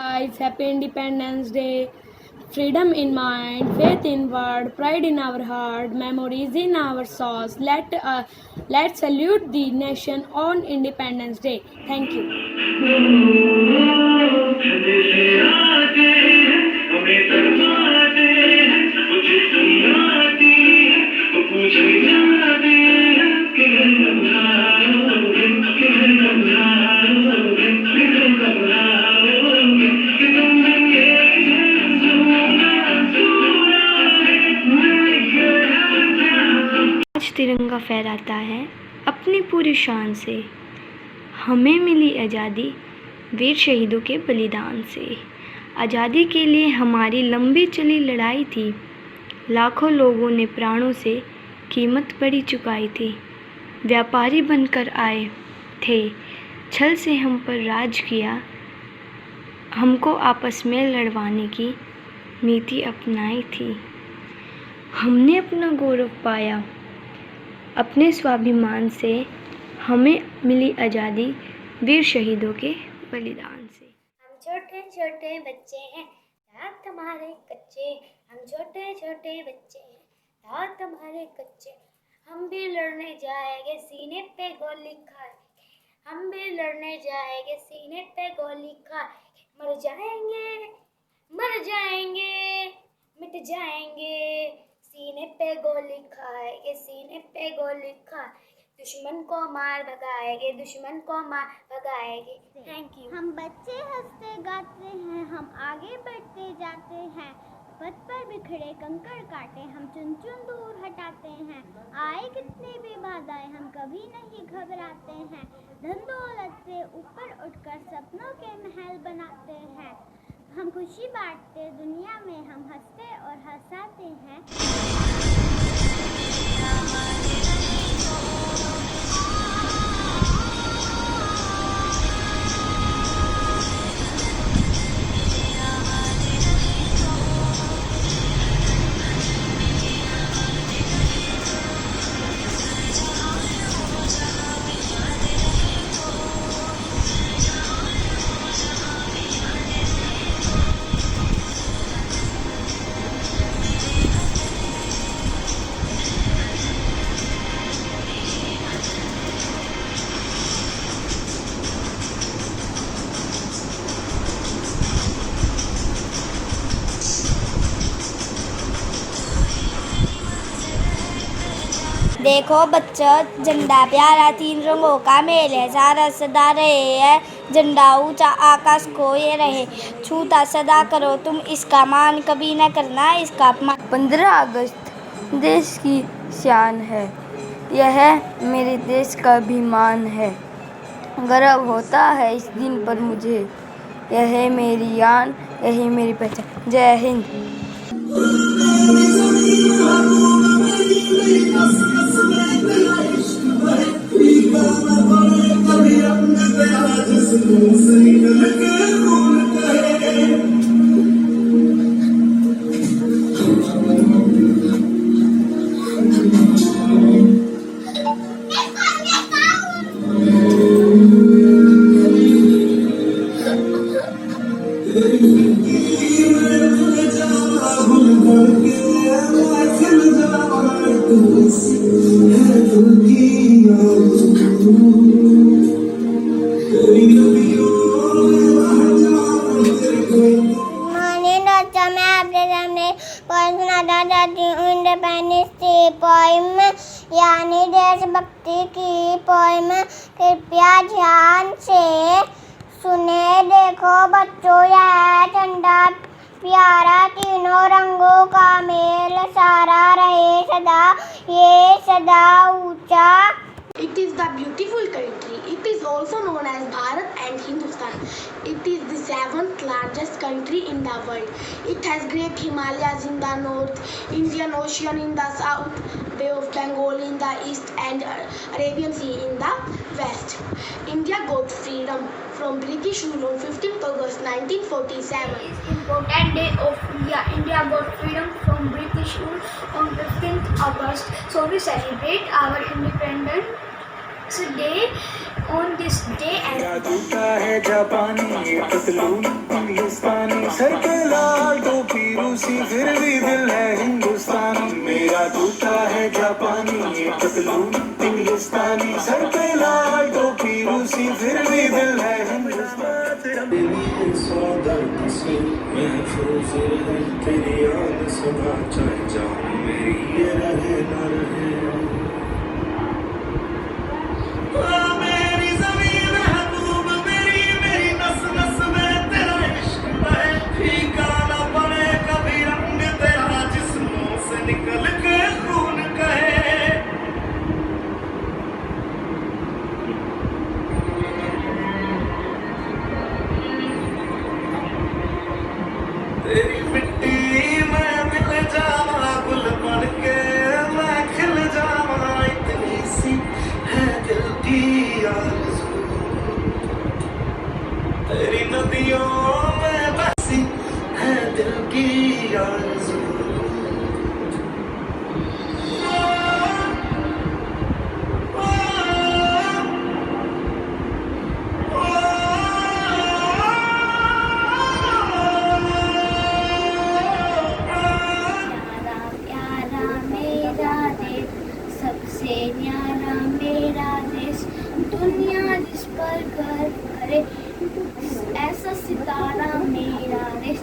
Guys, happy Independence Day. Freedom in mind, faith in word, pride in our heart, memories in our souls. Let's salute the nation on Independence Day. Thank you. आज तिरंगा फहराता है अपनी पूरी शान से। हमें मिली आज़ादी वीर शहीदों के बलिदान से। आज़ादी के लिए हमारी लंबी चली लड़ाई थी। लाखों लोगों ने प्राणों से कीमत बड़ी चुकाई थी। व्यापारी बनकर आए थे, छल से हम पर राज किया। हमको आपस में लड़वाने की नीति अपनाई थी। हमने अपना गौरव पाया अपने स्वाभिमान से। हमें मिली आज़ादी वीर शहीदों के बलिदान से। हम छोटे छोटे बच्चे हैं, दांत हमारे कच्चे। हम छोटे छोटे बच्चे हैं, दांत हमारे कच्चे। हम भी लड़ने जाएंगे, सीने पे गोली खाएंगे। हम भी लड़ने जाएंगे, सीने पे गोली खाएंगे। मर जाएंगे, मिट जाएंगे। सीने पे गोली खाएंगे, सीने पे गोली खाएंगे। दुश्मन को मार भगाएंगे, दुश्मन को मार भगाएंगे। Thank you. हम बच्चे हंसते गाते हैं, हम आगे बढ़ते जाते हैं। पथ पर बिखरे कंकड़ काटे हम चुन चुन दूर हटाते हैं। आए कितनी भी बाधाएं हम कभी नहीं घबराते हैं। धन दौलत से ऊपर उठकर सपनों के महल बनाते हैं। हम खुशी बांटते दुनिया में, हम हंसते और हंसाते हैं। देखो बच्चों, झंडा प्यारा तीन रंगों का मेल है। सारा सदा रहे है, झंडा ऊंचा आकाश को ये रहे। छूता सदा करो तुम इसका मान, कभी न करना इसका अपमान। 15 अगस्त देश की शान है, यह मेरे देश का अभिमान है। गर्व होता है इस दिन पर मुझे, यह है मेरी यान, यही मेरी पहचान। जय हिंद। इंडिपेंडेंस डे पोएम यानी देशभक्ति की पोएम, कृपया ध्यान से सुने। देखो बच्चों, यह झंडा प्यारा तीनों रंगों का मेल। सारा रहे सदा, ये सदा ऊंचा। It is the beautiful country. It is also known as Bharat and Hindustan. It is the 7th largest country in the world. It has great Himalayas in the north, Indian Ocean in the south, Bay of Bengal in the east, and Arabian Sea in the west. India got freedom from British rule on 15th August 1947. It is important day of India. India got freedom from British rule on 15th August. So we celebrate our independence Today, on this day, मेरा जूता है जापानी, ये पतलून इंग्लिस्तानी, sir पे लाल टोपी रूसी, फिर भी दिल है हिंदुस्तानी। मेरा जूता है जापानी, ये पतलून इंग्लिस्तानी, सर पे लाल टोपी रूसी, फिर भी दिल है हिंदुस्तानी। सौ दर्द से महफूज रहे तेरी याद सदा, चाहे जान मेरी ये रहे न रहे। मेरी ज़मीन है तू, मेरी मेरी नस नस में तेरा इश्क बहे, फीका न पड़े कभी रंग तेरा, जिस्मों से निकल के खून कहे। तेरी मिट्टी में मिल जावा, गुल बन के मैं खिल जावा, इतनी सी है दिल की आरज़ू। तेरी नदियों में बसी है दिल की आरज़ू। प्यारा प्यारा मेरा देश, सबसे न्यारा मेरा देश, दुनिया जिस पर गर्व करे, ऐसा सितारा मेरा देश,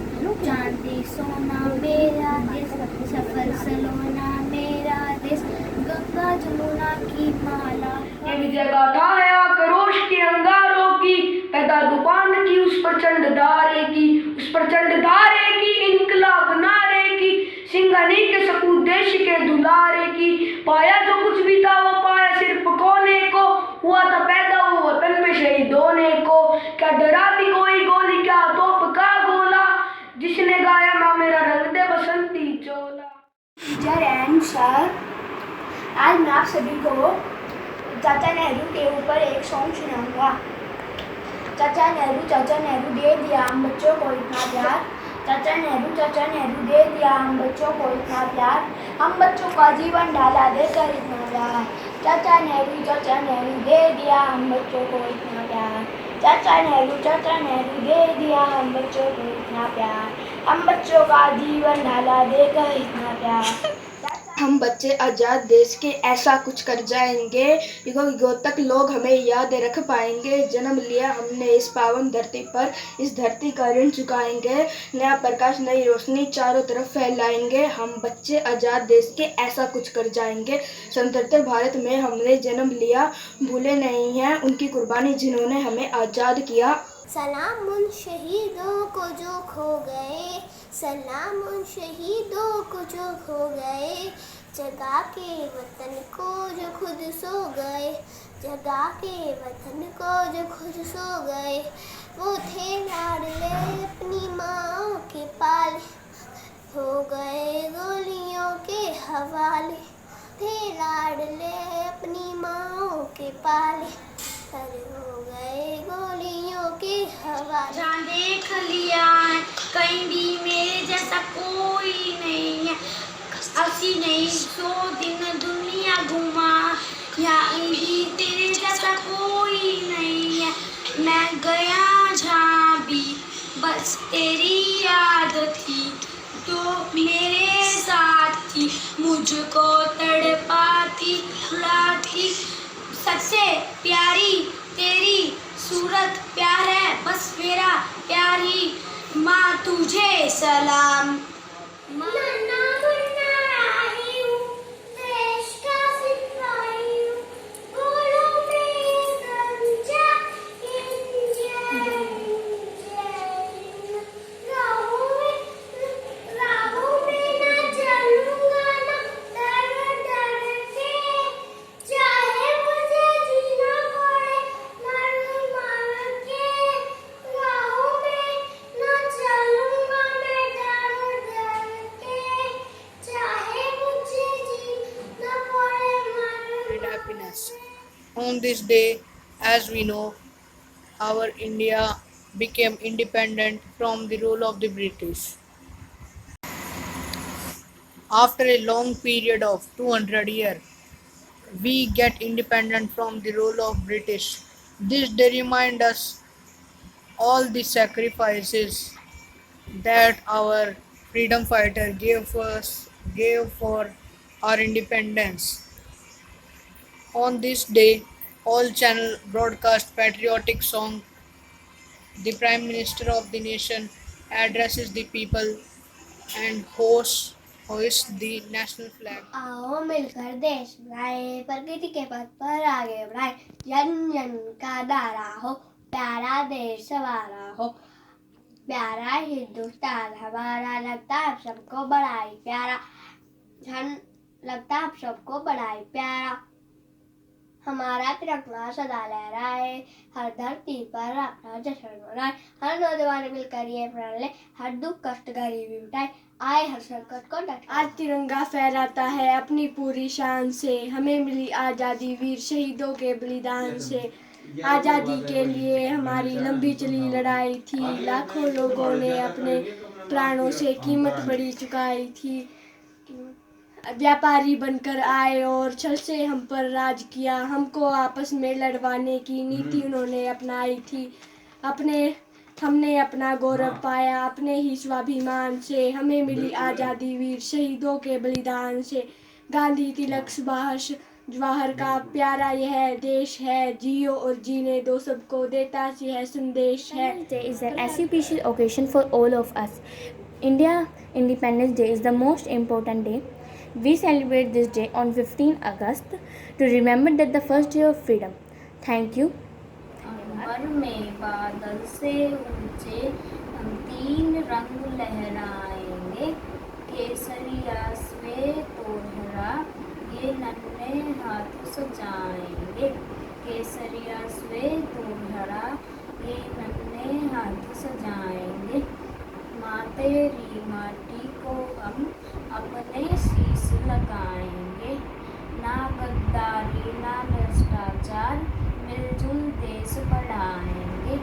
चांदी सोना मेरा देश, सफर सलोना मेरा देश, गंगा जमुना की माला। ये विजय गाथा है आक्रोश के अंगारों की, पैदा तूफान की उस प्रचंड धारे की, उस प्रचंड धारे की, इनकलाब नारे की, सिंघानी के सपूत देश के दुलारे की। पाया जो कुछ भी था वो पाया सिर्फ कोने को, हुआ था पैदा वो वतन में शहीद होने को। क्या डराती कोई गोली, क्या तोप का गोला, जिसने गाया ना मेरा रंग दे बसंती चोला। टीचर एंड सर, आज मैं आप सभी को चाचा नेहरू के ऊपर एक सॉन्ग सुनाऊंगा। चाचा नेहरू दे दिया हम बच्चों को इतना प्यार, चाचा नेहरू दे दिया हम बच्चों को इतना प्यार, हम बच्चों का जीवन डाला देकर इतना प्यार। चाचा नेहरू दे दिया हम बच्चों को इतना प्यार, चाचा नेहरू दे दिया हम बच्चों को इतना प्यार, हम बच्चों का जीवन डाला देकर इतना प्यार। हम बच्चे आज़ाद देश के ऐसा कुछ कर जाएंगे, युगों युगों तक लोग हमें याद रख पाएंगे। जन्म लिया हमने इस पावन धरती पर, इस धरती का ऋण चुकाएंगे, नया प्रकाश नई रोशनी चारों तरफ फैलाएंगे। हम बच्चे आज़ाद देश के ऐसा कुछ कर जाएंगे। स्वतंत्र भारत में हमने जन्म लिया, भूले नहीं हैं उनकी कुर्बानी जिन्होंने हमें आज़ाद किया। सलाम उन शहीदों को जो खो गए, सलाम उन शहीदों को जो खो गए, जगा के वतन को जो खुद सो गए, जगा के वतन को जो खुद सो गए। वो थे लाडले अपनी माँ के पाले, हो गए गोलियों के हवाले, थे लाडले अपनी माँ के पाले, पर हो गए गोलियों के हवाले। जहाँ देख लिया है कहीं भी मेरे जैसा कोई नहीं है, 80 नहीं 100 दिन दुनिया घुमा, यहाँ भी तेरे जैसा कोई नहीं है। मैं गया जहाँ भी बस तेरी याद थी, तो मेरे साथ थी, मुझको तड़पाती रुलाती। सबसे प्यारी तेरी सूरत प्यार है, बस मेरा प्यार ही, माँ तुझे सलाम। Happiness. On this day, as we know, our India became independent from the rule of the British. After a long period of 200 years, we get independent from the rule of British. This day reminds us all the sacrifices that our freedom fighter gave for our independence. On this day, all channel broadcast patriotic song. The Prime Minister of the nation addresses the people and hoists the national flag. आओ मिलकर देश बनाए, प्रगति के पथ पर आगे बढ़ाए, जन जन का दारा हो, प्यारा देश हमारा हो, प्यारा हिंदुस्तान हमारा, लगता है सबको बड़ा ही प्यारा, लगता है सबको बड़ा ही प्यारा, हमारा तिरंगा सदा लहराए, हर धरती पर अपना जश्न मनाए, हर नौजवान मिलकर ये प्रण ले, हर दुख कष्ट गरीबी मिटाए, आए हर संकट को डट। आज तिरंगा फहराता है अपनी पूरी शान से, हमें मिली आज़ादी वीर शहीदों के बलिदान से। आज़ादी के लिए हमारी लंबी चली लड़ाई थी, लाखों लोगों ने अपने प्राणों से कीमत बड़ी चुकाई थी। व्यापारी बनकर आए और छल से हम पर राज किया, हमको आपस में लड़वाने की नीति उन्होंने अपनाई थी। हमने अपना गौरव पाया अपने ही स्वाभिमान से, हमें मिली आज़ादी वीर शहीदों के बलिदान से। गांधी तिलक सुभाष जवाहर का प्यारा यह देश है, जियो और जीने दो सबको देता सी है संदेश है। Independence Day is an auspicious occasion for all of us. India Independence Day is the most important day. We celebrate this day on 15 August to remember that the first day of freedom. Thank you. अंबर में बादल से ऊंचे हम तीन रंग लहराएंगे, केसरिया श्वेत और हरा ये नन्हे हाथ सजाएंगे, केसरिया श्वेत और हरा ये नन्हे हाथ सजाएंगे, माँ तेरी माटी को हम अपने शीश लगाएंगे, ना गद्दारी ना भ्रष्टाचार मिलजुल देश बढ़ाएंगे,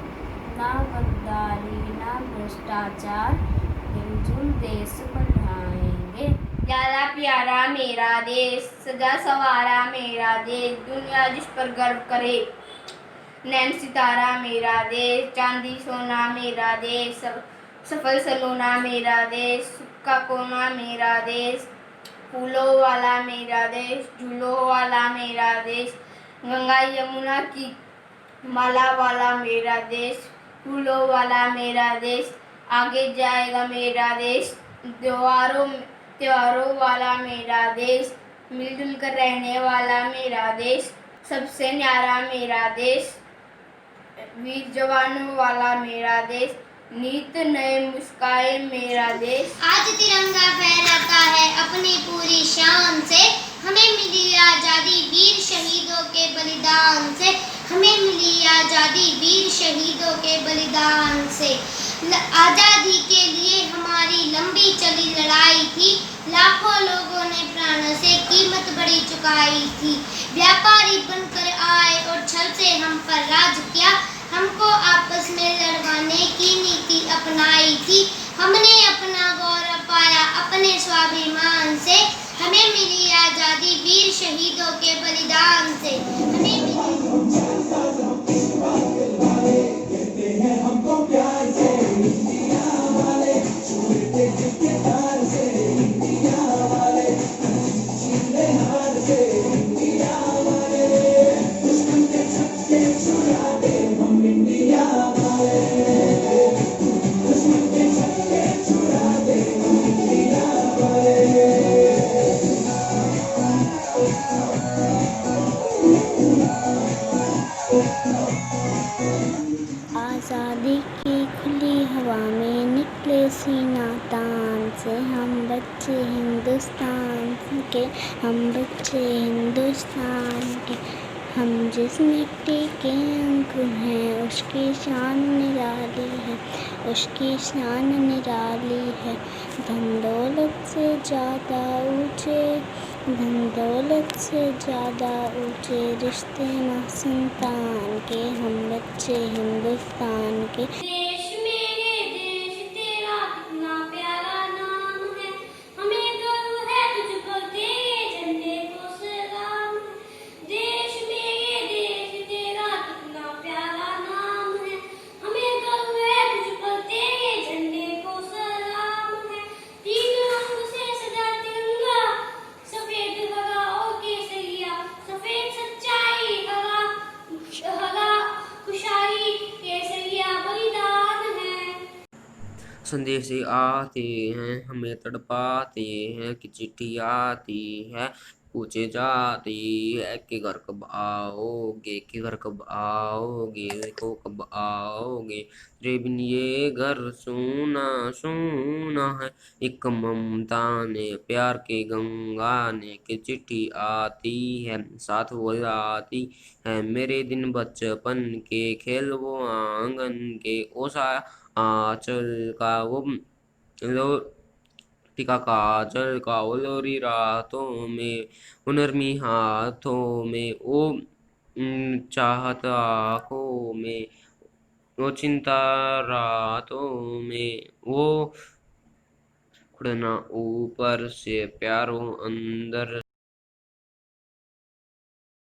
ना गद्दारी ना भ्रष्टाचार मिलजुल देश बढ़ाएंगे। प्यारा प्यारा मेरा देश, सजा सवारा मेरा देश, दुनिया जिस पर गर्व करे, नैन सितारा मेरा देश, चांदी सोना मेरा देश, सफल सलोना मेरा देश, सुक्का कोना मेरा देश, फूलों वाला मेरा देश, झूलों वाला मेरा देश, गंगा यमुना की माला वाला मेरा देश, फूलों वाला मेरा देश, आगे जाएगा मेरा देश, त्योहारों वाला मेरा देश, मिलजुल कर रहने वाला मेरा देश, सबसे न्यारा मेरा देश, वीर जवानों वाला मेरा देश, नीत नए मुस्काए मेरा देश। आज तिरंगा फहराता है अपनी पूरी शान से, हमें मिली आज़ादी वीर शहीदों के बलिदान से, हमें मिली आज़ादी वीर शहीदों के बलिदान से। आज़ादी के लिए हमारी लंबी चली लड़ाई थी, लाखों लोगों ने प्राणों से कीमत बड़ी चुकाई थी। व्यापारी बनकर आए और छल से हम पर राज किया, हमको आपस में लड़वाने की नीति अपनाई थी। हमने अपना गौरव पाया अपने स्वाभिमान से, हमें मिली आज़ादी वीर शहीदों के बलिदान से। हमें आज़ादी की खुली हवा में निकले सीना तान से, हम बच्चे हिंदुस्तान के, हम बच्चे हिंदुस्तान के, हम जिस मिट्टी के अंकुर हैं उसकी शान निराली है, उसकी शान निराली है। धन दौलत से ज़्यादा ऊँचे, धन दौलत से ज़्यादा ऊँचे रिश्ते माँ संतान के, हम बच्चे हिंदुस्तान के। देश मेरे देश तेरा कितना प्यारा नाम है, हमें गर्व है तुझ पर तेरे झंडे को सलाम। संदेश आते हैं हमें तड़पाते हैं कि चिट्ठी आती है पूछे जाती है कि घर कब आओगे, कि घर कब आओगे, देखो कब आओगे। तेरे बिन ये घर सूना सूना है, एक ममता ने प्यार के गंगा ने कि चिट्ठी आती है साथ वो लाती है मेरे दिन बचपन के, खेल वो आंगन के, ओ सा आंचल का वो लो टिका काजल का वो लोरी रातों में, वो नरमी हाथों में, वो चाहत आँखों में, वो चिंता रातों में, वो उड़ना ऊपर से प्यारो अंदर